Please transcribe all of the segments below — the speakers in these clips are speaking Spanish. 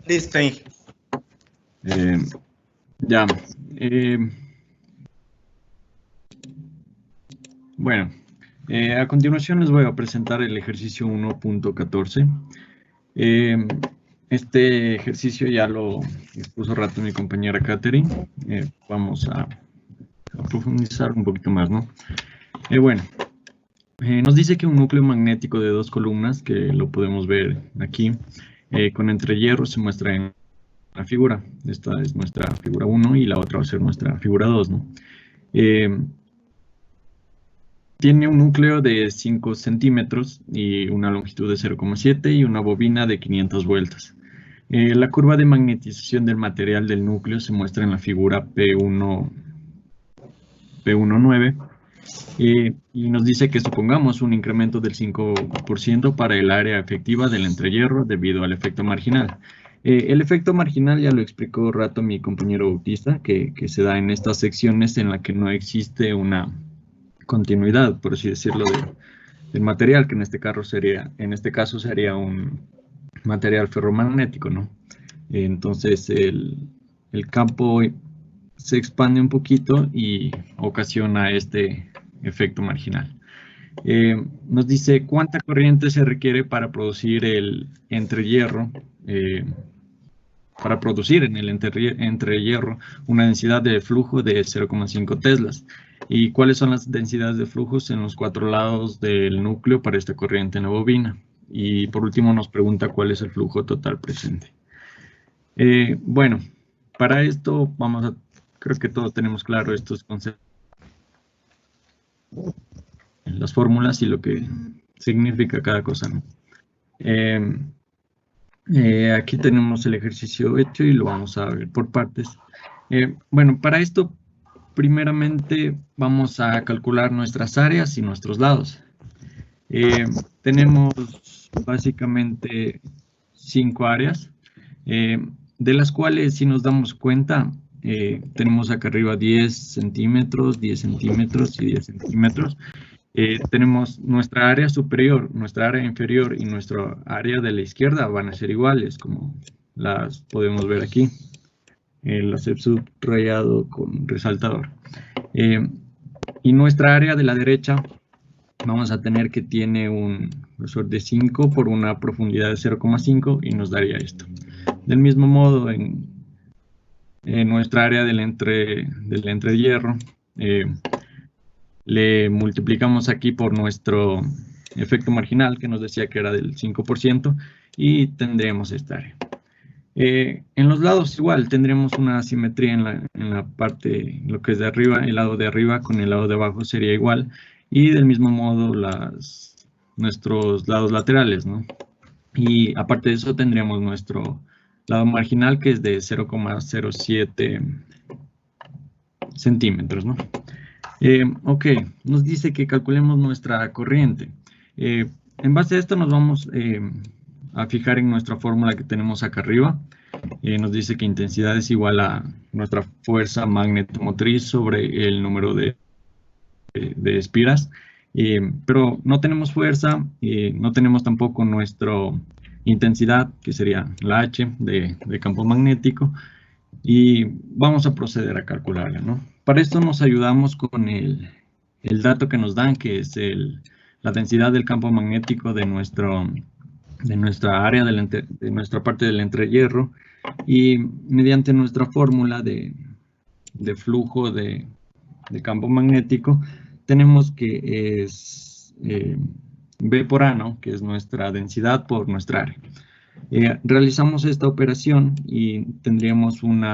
Listo, Inge. Ya. Bueno, a continuación les voy a presentar el ejercicio 1.14. Este ejercicio ya lo expuso rato mi compañera Catherine. Vamos a profundizar un poquito más, ¿no? Bueno, nos dice que un núcleo magnético de dos columnas, que lo podemos ver aquí, con entrehierro se muestra en la figura. Esta es nuestra figura 1 y la otra va a ser nuestra figura 2, ¿no? Tiene un núcleo de 5 centímetros y una longitud de 0,7 y una bobina de 500 vueltas. La curva de magnetización del material del núcleo se muestra en la figura P19 y nos dice que supongamos un incremento del 5% para el área efectiva del entrehierro debido al efecto marginal. El efecto marginal ya lo explicó rato mi compañero Bautista, que se da en estas secciones en las que no existe una continuidad, por así decirlo, del material, que en este caso sería un material ferromagnético, ¿no? Entonces el campo se expande un poquito y ocasiona este efecto marginal. Nos dice cuánta corriente se requiere para producir el entrehierro, para producir en el entrehierro una densidad de flujo de 0,5 teslas. ¿Y cuáles son las densidades de flujos en los 4 lados del núcleo para esta corriente en la bobina? Y por último nos pregunta cuál es el flujo total presente. Bueno, para esto creo que todos tenemos claro estos conceptos, las fórmulas y lo que significa cada cosa, ¿no? Aquí tenemos el ejercicio hecho y lo vamos a ver por partes. Bueno, para esto, primeramente vamos a calcular nuestras áreas y nuestros lados. Tenemos básicamente 5 áreas, de las cuales, si nos damos cuenta, tenemos acá arriba 10 centímetros, 10 centímetros y 10 centímetros. Tenemos nuestra área superior, nuestra área inferior y nuestra área de la izquierda van a ser iguales, como las podemos ver aquí. Las he subrayado con resaltador. Y nuestra área de la derecha vamos a tener que tiene un grosor de 5 por una profundidad de 0,5 y nos daría esto. Del mismo modo, en nuestra área del entrehierro, le multiplicamos aquí por nuestro efecto marginal, que nos decía que era del 5%, y tendremos esta área. En los lados igual, tendremos una asimetría en la parte, lo que es de arriba, el lado de arriba con el lado de abajo sería igual, y del mismo modo nuestros lados laterales, ¿no? Y aparte de eso tendríamos nuestro lado marginal, que es de 0,07 centímetros, ¿no? Ok, nos dice que calculemos nuestra corriente. En base a esto nos vamos a fijar en nuestra fórmula que tenemos acá arriba. Nos dice que intensidad es igual a nuestra fuerza magnetomotriz sobre el número de espiras. Pero no tenemos fuerza, no tenemos tampoco nuestra intensidad, que sería la H de campo magnético. Y vamos a proceder a calcularla, ¿no? Para esto nos ayudamos con el dato que nos dan, que es la densidad del campo magnético de nuestra área, de nuestra parte del entrehierro, y mediante nuestra fórmula de flujo de campo magnético, tenemos que es B por A, ¿no? Que es nuestra densidad por nuestra área. Realizamos esta operación y tendríamos un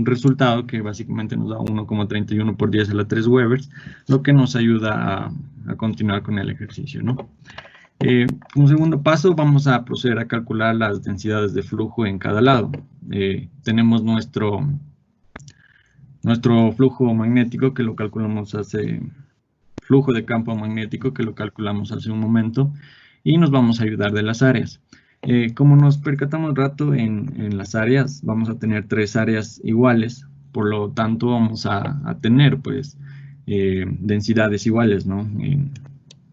resultado que básicamente nos da 1,31 por 10 a la 3 Webers, lo que nos ayuda a continuar con el ejercicio, ¿no? Como segundo paso, vamos a proceder a calcular las densidades de flujo en cada lado. Tenemos nuestro flujo magnético, que lo calculamos flujo de campo magnético, que lo calculamos hace un momento, y nos vamos a ayudar de las áreas. Como nos percatamos rato en las áreas, vamos a tener 3 áreas iguales, por lo tanto vamos a tener pues densidades iguales, ¿no?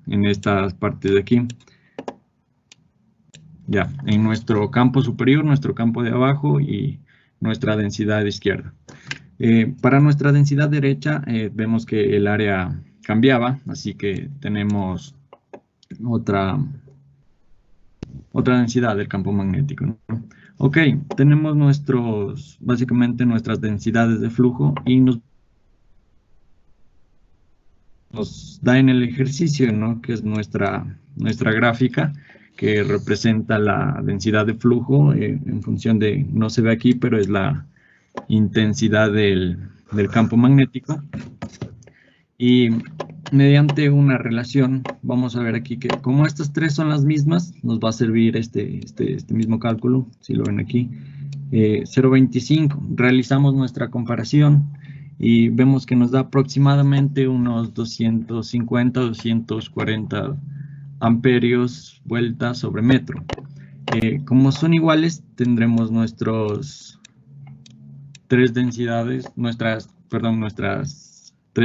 En estas partes de aquí. ya, en nuestro campo superior, nuestro campo de abajo y nuestra densidad izquierda. Para nuestra densidad derecha, vemos que el área cambiaba, así que tenemos otra densidad del campo magnético, ¿no? Ok, tenemos básicamente nuestras densidades de flujo y nos da en el ejercicio, ¿no? Que es nuestra gráfica, que representa la densidad de flujo en función de, no se ve aquí, pero es la intensidad del campo magnético. Y mediante una relación, vamos a ver aquí que como estas tres son las mismas, nos va a servir este mismo cálculo, si lo ven aquí, 0.25. Realizamos nuestra comparación y vemos que nos da aproximadamente unos 250, 240 amperios vueltas sobre metro. Como son iguales, tendremos nuestras tres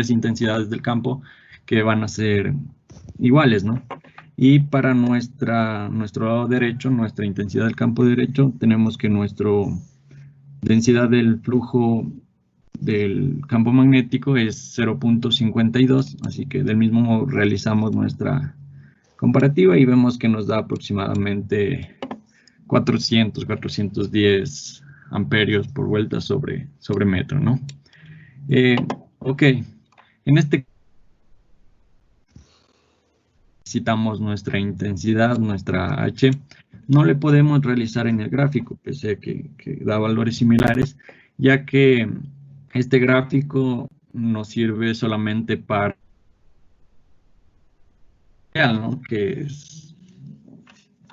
intensidades del campo que van a ser iguales, ¿no? Y para nuestro lado derecho, nuestra intensidad del campo derecho, tenemos que nuestra densidad del flujo del campo magnético es 0.52, así que del mismo modo realizamos nuestra comparativa y vemos que nos da aproximadamente 410 amperios por vuelta sobre metro, ¿no? Ok, en este necesitamos nuestra intensidad, nuestra H. No le podemos realizar en el gráfico, pese a que da valores similares, ya que este gráfico nos sirve solamente para, ¿no? Que es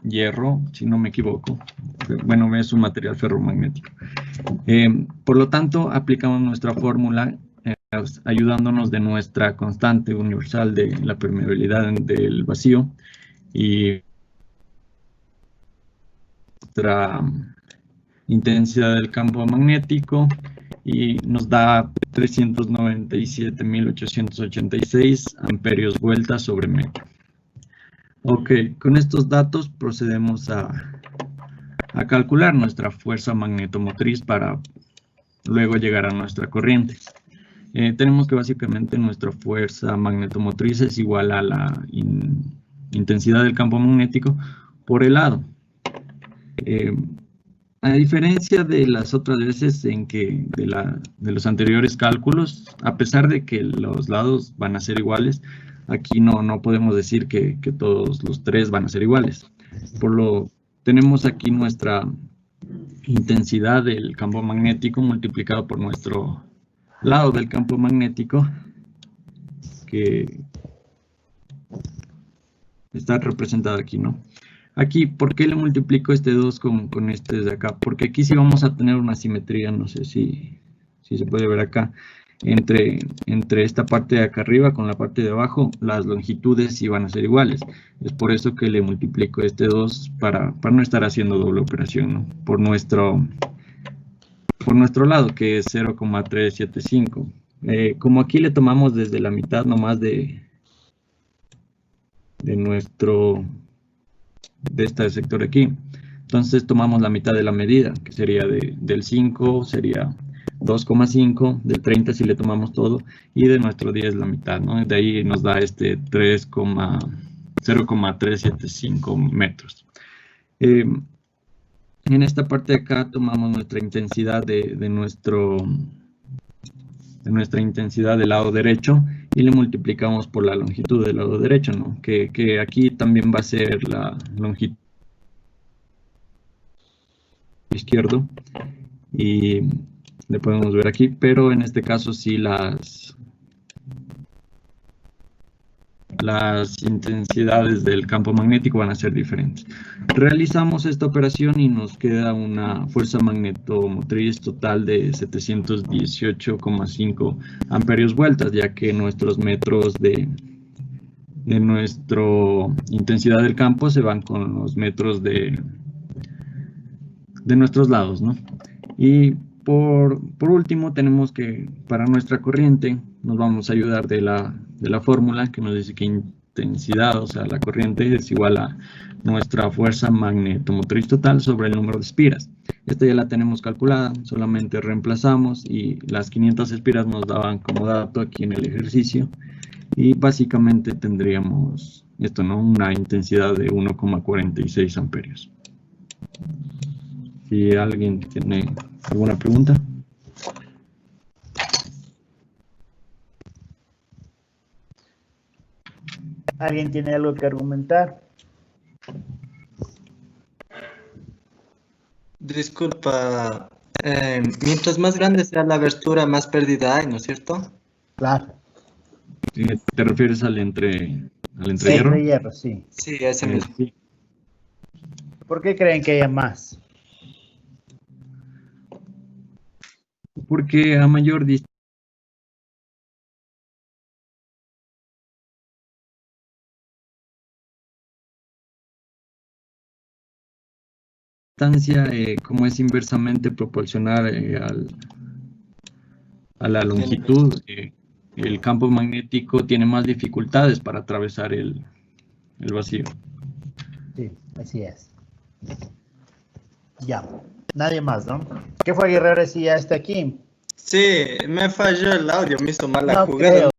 hierro, si no me equivoco. Bueno, es un material ferromagnético. Por lo tanto, aplicamos nuestra fórmula ayudándonos de nuestra constante universal de la permeabilidad del vacío y nuestra intensidad del campo magnético y nos da 397.886 amperios vueltas sobre metro. Ok, con estos datos procedemos a calcular nuestra fuerza magnetomotriz para luego llegar a nuestra corriente. Tenemos que básicamente nuestra fuerza magnetomotriz es igual a la intensidad del campo magnético por el lado. A diferencia de las otras veces en que de los anteriores cálculos, a pesar de que los lados van a ser iguales, aquí no podemos decir que todos los tres van a ser iguales. Tenemos aquí nuestra intensidad del campo magnético multiplicado por nuestro lado del campo magnético, que está representado aquí, ¿no? Aquí, ¿por qué le multiplico este 2 con este de acá? Porque aquí sí vamos a tener una simetría, no sé si se puede ver acá, entre esta parte de acá arriba con la parte de abajo, las longitudes sí van a ser iguales. Es por eso que le multiplico este 2 para no estar haciendo doble operación, ¿no? Por nuestro lado, que es 0,375. Como aquí le tomamos desde la mitad nomás de este sector aquí, entonces tomamos la mitad de la medida, que sería del 5, sería 2,5, del 30 si le tomamos todo, y de nuestro 10 la mitad, ¿no? De ahí nos da este 0,375 metros. En esta parte de acá tomamos nuestra intensidad de nuestra intensidad del lado derecho y le multiplicamos por la longitud del lado derecho, ¿no? Que aquí también va a ser la longitud izquierdo y le podemos ver aquí, pero en este caso sí las intensidades del campo magnético van a ser diferentes. Realizamos esta operación y nos queda una fuerza magnetomotriz total de 718,5 amperios vueltas, ya que nuestros metros de nuestra intensidad del campo se van con los metros de nuestros lados, ¿no? Y por último tenemos que para nuestra corriente nos vamos a ayudar de la fórmula que nos dice que intensidad, o sea, la corriente es igual a nuestra fuerza magnetomotriz total sobre el número de espiras. Esta ya la tenemos calculada, solamente reemplazamos y las 500 espiras nos daban como dato aquí en el ejercicio. Y básicamente tendríamos esto, ¿no? Una intensidad de 1,46 amperios. Si alguien tiene alguna pregunta. ¿Alguien tiene algo que argumentar? Disculpa, mientras más grande sea la abertura, más pérdida hay, ¿no es cierto? Claro. ¿Te refieres al Sí, entrehierro? de hierro, sí. Sí, ese mismo. Sí. ¿Por qué creen que haya más? Porque a mayor distancia, como es inversamente proporcional a la longitud, el campo magnético tiene más dificultades para atravesar el vacío. Sí, así es. Ya, nadie más, ¿no? ¿Qué fue, Guerrero? Si ya está aquí. Sí, me falló el audio, me hizo mala No jugada. creo.